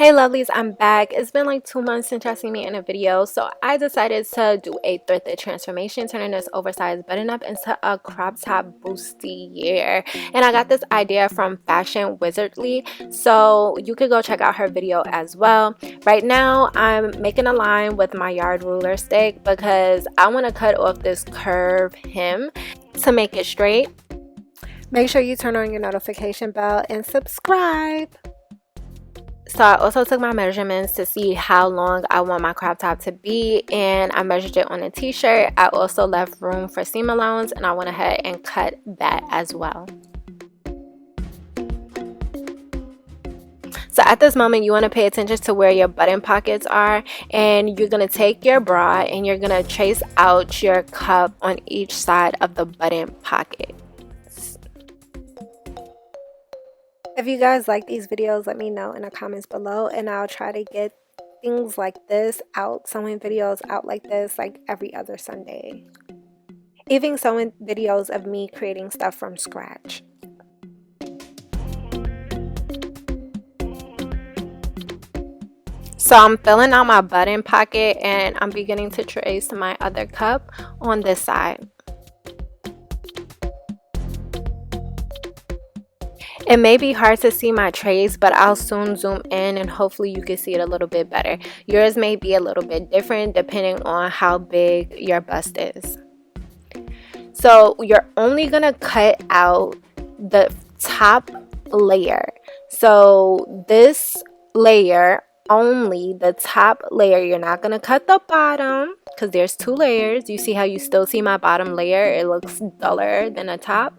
Hey lovelies, I'm back. It's been like 2 months since y'all seen me in a video, so I decided to do a thrifted transformation, turning this oversized button up into a crop top bustier. And I got this idea from Fashion Wizardly, so you could go check out her video as well. Right now I'm making a line with my yard ruler stick because I want to cut off this curve hem to make it straight. Make sure you turn on your notification bell and subscribe. So I also took my measurements to see how long I want my crop top to be, and I measured it on a t-shirt. I also left room for seam allowance, and I went ahead and cut that as well. So at this moment, you want to pay attention to where your button pockets are, and you're going to take your bra and you're going to trace out your cup on each side of the button pocket. If you guys like these videos, let me know in the comments below, and I'll try to get things like this out, sewing videos out like this, like every other Sunday. Even sewing videos of me creating stuff from scratch. So I'm filling out my button pocket and I'm beginning to trace my other cup on this side. It may be hard to see my trace, but I'll soon zoom in and hopefully you can see it a little bit better. Yours may be a little bit different depending on how big your bust is. So you're only going to cut out the top layer. So this layer, only the top layer. You're not going to cut the bottom because there's 2 layers. You see how you still see my bottom layer? It looks duller than the top.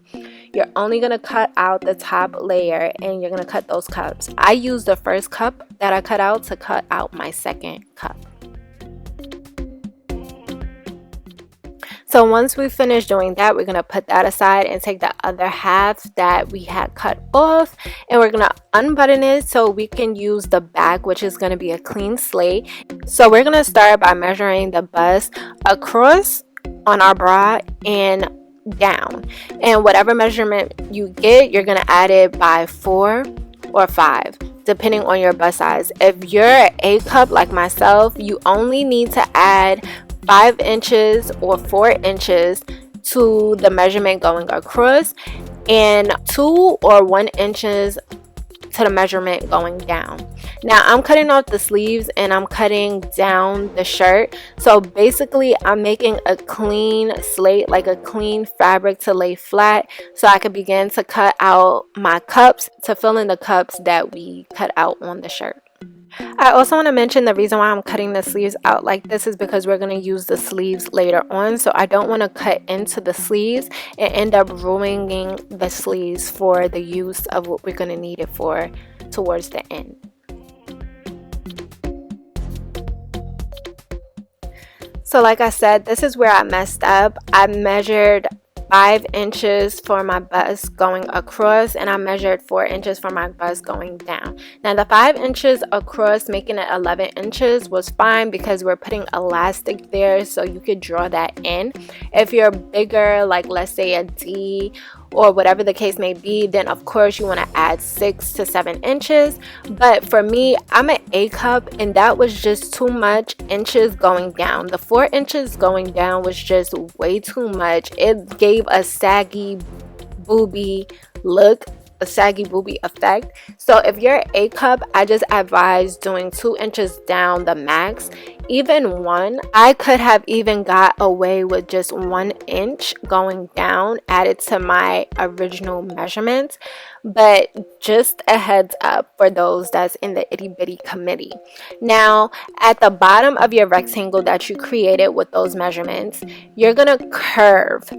You're only going to cut out the top layer and you're going to cut those cups. I used the first cup that I cut out to cut out my second cup. So once we finish doing that, we're going to put that aside and take the other half that we had cut off, and we're going to unbutton it so we can use the back, which is going to be a clean slate. So we're going to start by measuring the bust across on our bra and down, and whatever measurement you get, you're going to add it by 4 or 5 depending on your bust size. If you're A cup like myself, you only need to add 5 inches or 4 inches to the measurement going across, and 2 or 1 inches to the measurement going down. Now I'm cutting off the sleeves and I'm cutting down the shirt. So basically I'm making a clean slate, like a clean fabric to lay flat, so I can begin to cut out my cups to fill in the cups that we cut out on the shirt. I also want to mention the reason why I'm cutting the sleeves out like this is because we're going to use the sleeves later on. So I don't want to cut into the sleeves and end up ruining the sleeves for the use of what we're going to need it for towards the end. So like I said, this is where I messed up. I measured 5 inches for my bust going across, and I measured 4 inches for my bust going down. Now the 5 inches across, making it 11 inches, was fine because we're putting elastic there, so you could draw that in. If you're bigger, like let's say a D or whatever the case may be, then of course you want to add 6 to 7 inches. But for me, I'm an A cup and that was just too much inches going down. The 4 inches going down was just way too much. It gave a saggy booby look, a saggy booby effect. So if you're A cup, I just advise doing 2 inches down the max. Even 1, I could have even got away with just 1 inch going down added to my original measurements, but just a heads up for those that's in the itty bitty committee. Now at the bottom of your rectangle that you created with those measurements, you're gonna curve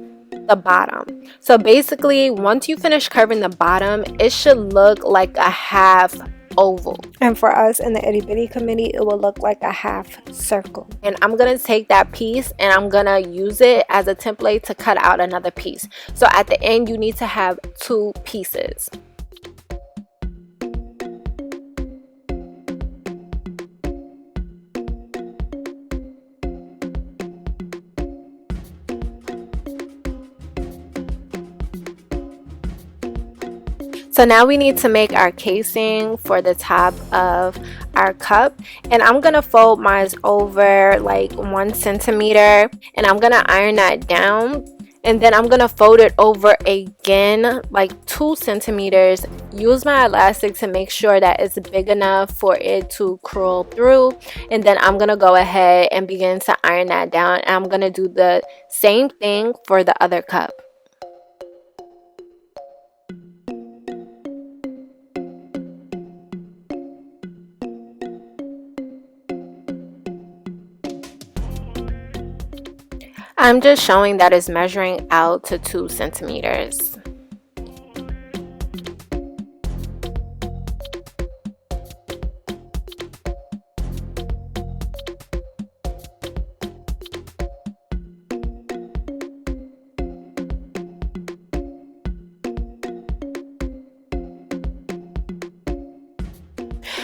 the bottom. So basically once you finish curving the bottom, it should look like a half oval, and for us in the itty bitty committee, it will look like a half circle. And I'm gonna take that piece and I'm gonna use it as a template to cut out another piece. So at the end you need to have 2 pieces. So now we need to make our casing for the top of our cup, and I'm gonna fold mine over like 1 centimeter, and I'm gonna iron that down, and then I'm gonna fold it over again like 2 centimeters. Use my elastic to make sure that it's big enough for it to curl through, and then I'm gonna go ahead and begin to iron that down, and I'm gonna do the same thing for the other cup. I'm just showing that it's measuring out to 2 centimeters.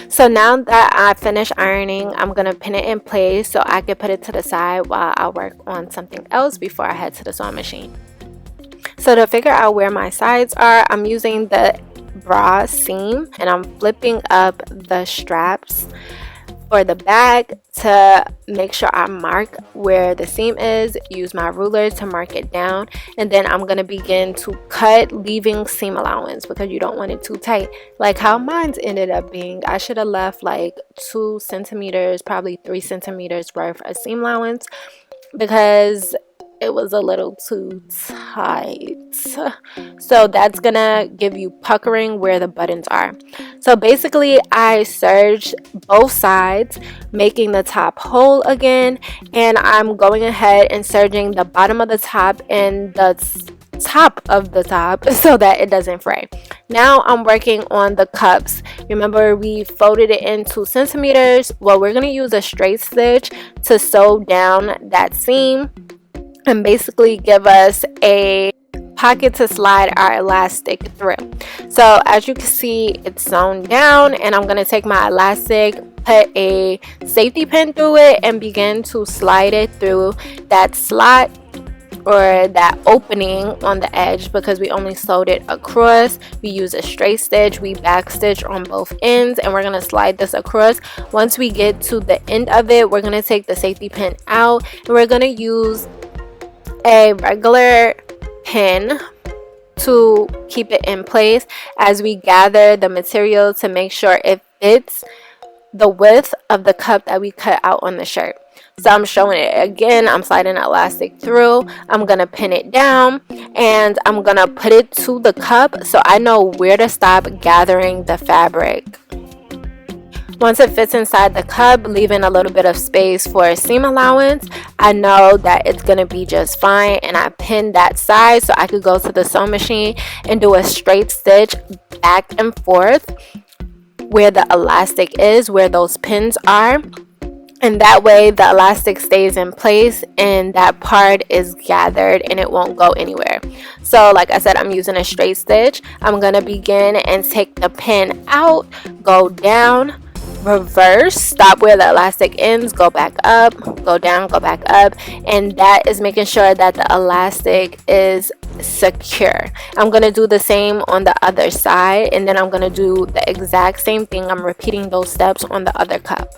So now that I finished ironing, I'm going to pin it in place so I can put it to the side while I work on something else before I head to the sewing machine. So to figure out where my sides are, I'm using the bra seam and I'm flipping up the straps for the back to make sure I mark where the seam is. Use my ruler to mark it down, and then I'm going to begin to cut, leaving seam allowance because you don't want it too tight like how mine's ended up being. I should have left like 2 centimeters, probably 3 centimeters worth of seam allowance because it was a little too tight. So that's gonna give you puckering where the buttons are. So basically I serged both sides, making the top whole again, and I'm going ahead and serging the bottom of the top and the top of the top so that it doesn't fray. Now I'm working on the cups. Remember we folded it in 2 centimeters. Well, we're gonna use a straight stitch to sew down that seam and basically give us a pocket to slide our elastic through. So as you can see, it's sewn down, and I'm going to take my elastic, put a safety pin through it, and begin to slide it through that slot or that opening on the edge. Because we only sewed it across, we use a straight stitch, we back stitch on both ends, and we're going to slide this across. Once we get to the end of it, we're going to take the safety pin out, and we're going to use a regular pin to keep it in place as we gather the material to make sure it fits the width of the cup that we cut out on the shirt. So I'm showing it again. I'm sliding the elastic through, I'm gonna pin it down, and I'm gonna put it to the cup so I know where to stop gathering the fabric. Once it fits inside the cup, leaving a little bit of space for seam allowance, I know that it's going to be just fine, and I pinned that side so I could go to the sewing machine and do a straight stitch back and forth where the elastic is, where those pins are, and that way the elastic stays in place and that part is gathered and it won't go anywhere. So like I said, I'm using a straight stitch. I'm going to begin and take the pin out, go down, reverse, stop where the elastic ends, go back up, go down, go back up, and that is making sure that the elastic is secure. I'm going to do the same on the other side, and then I'm going to do the exact same thing. I'm repeating those steps on the other cup.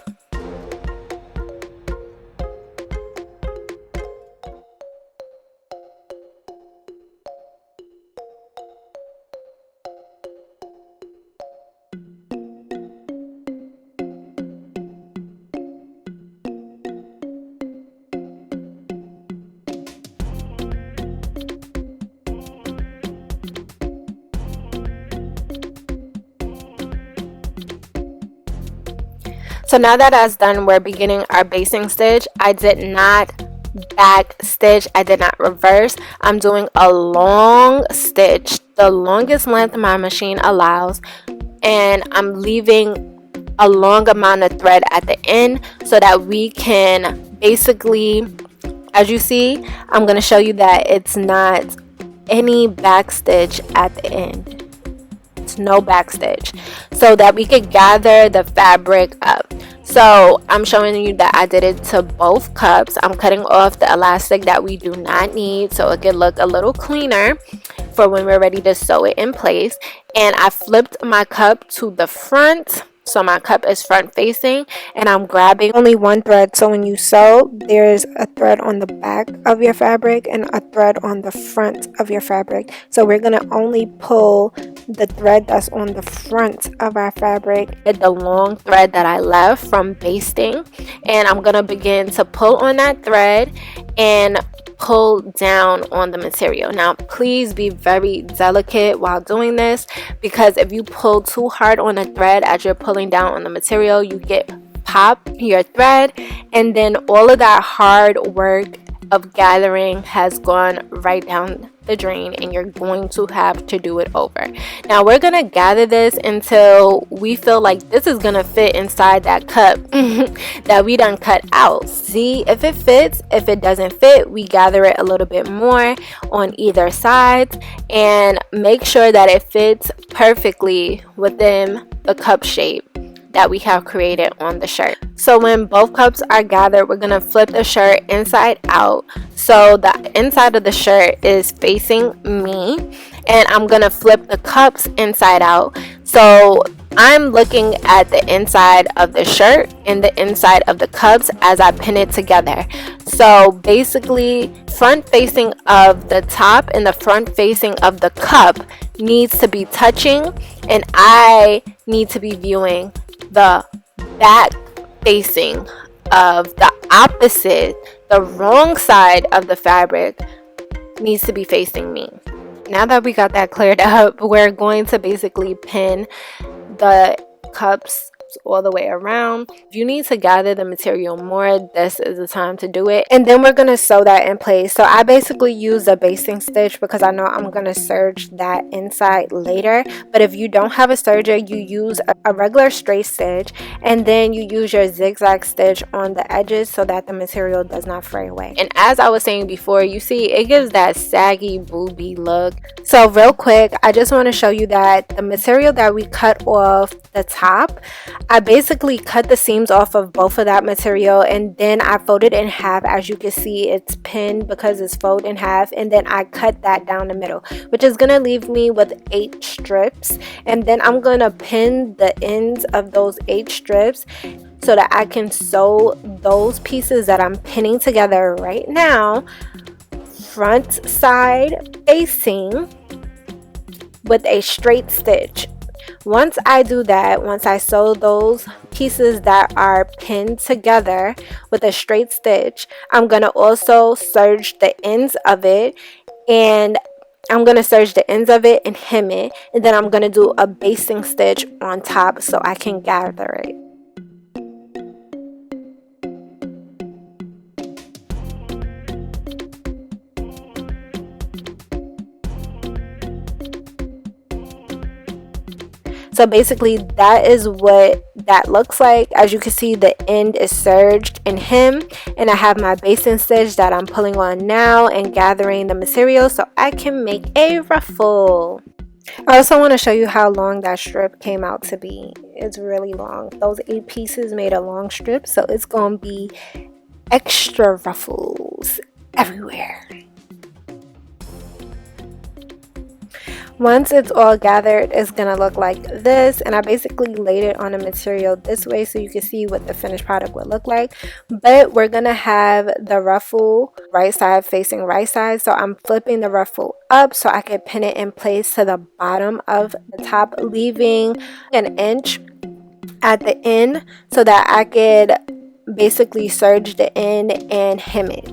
So now that that's done, we're beginning our basting stitch. I did not back stitch, I did not reverse. I'm doing a long stitch, the longest length my machine allows, and I'm leaving a long amount of thread at the end so that we can basically, as you see, I'm going to show you that it's not any back stitch at the end. No back stitch, so that we could gather the fabric up. So I'm showing you that I did it to both cups. I'm cutting off the elastic that we do not need so it can look a little cleaner for when we're ready to sew it in place. And I flipped my cup to the front, so my cup is front facing, and I'm grabbing only one thread. So when you sew, there's a thread on the back of your fabric and a thread on the front of your fabric. So we're gonna only pull the thread that's on the front of our fabric, the long thread that I left from basting, and I'm gonna begin to pull on that thread and pull down on the material. Now please be very delicate while doing this, because if you pull too hard on a thread as you're pulling down on the material, you get pop your thread, and then all of that hard work of gathering has gone right down the drain, and you're going to have to do it over. Now we're gonna gather this until we feel like this is gonna fit inside that cup that we done cut out. See if it fits. If it doesn't fit, we gather it a little bit more on either side and make sure that it fits perfectly within the cup shape that we have created on the shirt. So when both cups are gathered, we're gonna flip the shirt inside out, so the inside of the shirt is facing me, and I'm gonna flip the cups inside out, so I'm looking at the inside of the shirt and the inside of the cups as I pin it together. So basically, front facing of the top and the front facing of the cup needs to be touching, and I need to be viewing the back facing of the opposite, the wrong side of the fabric needs to be facing me. Now that we got that cleared up, we're going to basically pin the cups all the way around. If you need to gather the material more, this is the time to do it. And then we're going to sew that in place. So I basically use a basting stitch because I know I'm going to serge that inside later. But if you don't have a serger, you use a regular straight stitch, and then you use your zigzag stitch on the edges so that the material does not fray away. And as I was saying before, you see it gives that saggy booby look. So real quick, I just want to show you that the material that we cut off the top, I basically cut the seams off of both of that material, and then I folded in half. As you can see, it's pinned because it's folded in half, and then I cut that down the middle, which is gonna leave me with 8 strips. And then I'm gonna pin the ends of those 8 strips so that I can sew those pieces that I'm pinning together right now, front side facing, with a straight stitch. Once I do that, once I sew those pieces that are pinned together with a straight stitch, I'm going to also serge the ends of it, and I'm going to serge the ends of it and hem it, and then I'm going to do a basting stitch on top so I can gather it. So basically that is what that looks like. As you can see, the end is serged and hemmed, and I have my basting stitch that I'm pulling on now and gathering the material so I can make a ruffle. I also want to show you how long that strip came out to be. It's really long. Those 8 pieces made a long strip, so it's going to be extra ruffles everywhere. Once it's all gathered, it's gonna look like this, and I basically laid it on the material this way so you can see what the finished product would look like. But we're gonna have the ruffle right side facing right side, so I'm flipping the ruffle up so I can pin it in place to the bottom of the top, leaving an inch at the end so that I could basically serge the end and hem it.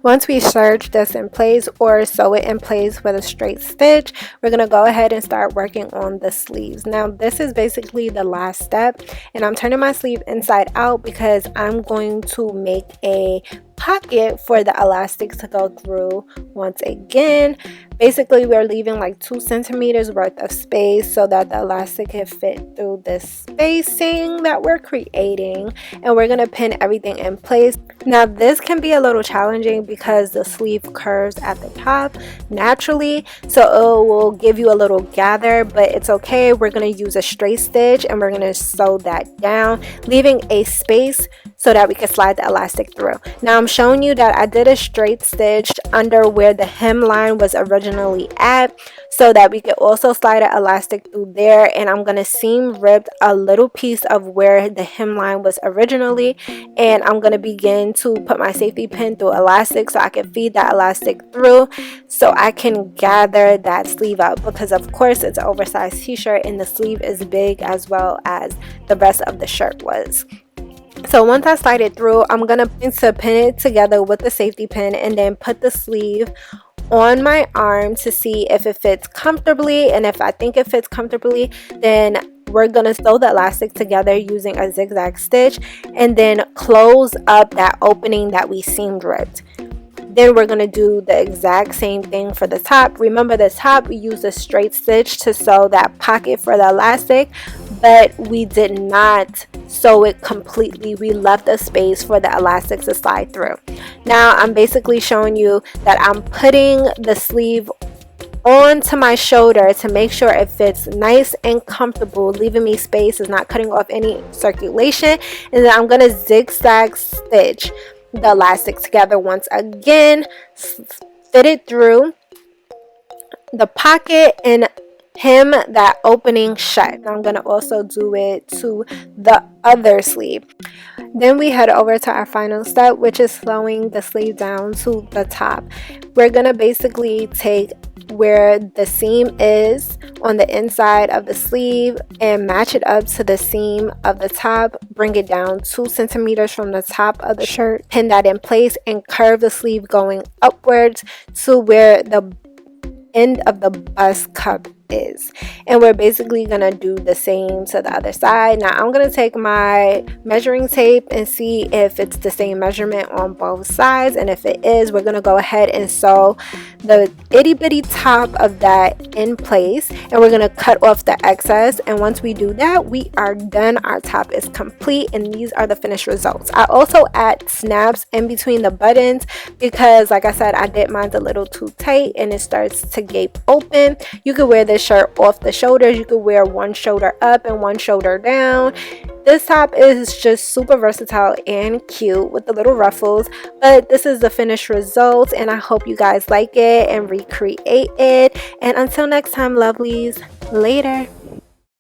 Once we serge this in place or sew it in place with a straight stitch, we're going to go ahead and start working on the sleeves. Now this is basically the last step, and I'm turning my sleeve inside out because I'm going to make a pocket for the elastic to go through. Once again, basically we're leaving like 2 centimeters worth of space so that the elastic can fit through this spacing that we're creating, and we're going to pin everything in place. Now this can be a little challenging because the sleeve curves at the top naturally, so it will give you a little gather, but it's okay. We're going to use a straight stitch and we're going to sew that down, leaving a space so that we can slide the elastic through. Now I'm showing you that I did a straight stitch under where the hemline was originally at so that we could also slide an elastic through there, and I'm going to seam rip a little piece of where the hemline was originally, and I'm going to begin to put my safety pin through elastic so I can feed that elastic through so I can gather that sleeve up, because of course it's an oversized t-shirt and the sleeve is big as well as the rest of the shirt was. So once I slide it through, I'm going to pin it together with the safety pin and then put the sleeve on my arm to see if it fits comfortably, and if I think it fits comfortably, then we're going to sew the elastic together using a zigzag stitch and then close up that opening that we seamed ripped. Then we're going to do the exact same thing for the top. Remember, the top we used a straight stitch to sew that pocket for the elastic, but we did not sew it completely. We left a space for the elastic to slide through. Now I'm basically showing you that I'm putting the sleeve onto my shoulder to make sure it fits nice and comfortable, leaving me space, is not cutting off any circulation, and then I'm going to zigzag stitch the elastic together once again, fit it through the pocket and hem that opening shut. I'm going to also do it to the other sleeve. Then we head over to our final step, which is sewing the sleeve down to the top. We're going to basically take where the seam is on the inside of the sleeve and match it up to the seam of the top, bring it down 2 centimeters from the top of the shirt, pin that in place and curve the sleeve going upwards to where the end of the bust cup is, and we're basically gonna do the same to the other side. Now I'm gonna take my measuring tape and see if it's the same measurement on both sides, and if it is, we're gonna go ahead and sew the itty bitty top of that in place, and we're gonna cut off the excess. And once we do that, we are done. Our top is complete, and these are the finished results. I also add snaps in between the buttons because, like I said, I did mine a little too tight and it starts to gape open. You could wear this shirt off the shoulders. You could wear one shoulder up and one shoulder down. This top is just super versatile and cute with the little ruffles, but this is the finished result, and I hope you guys like it and recreate it. And until next time, lovelies, later.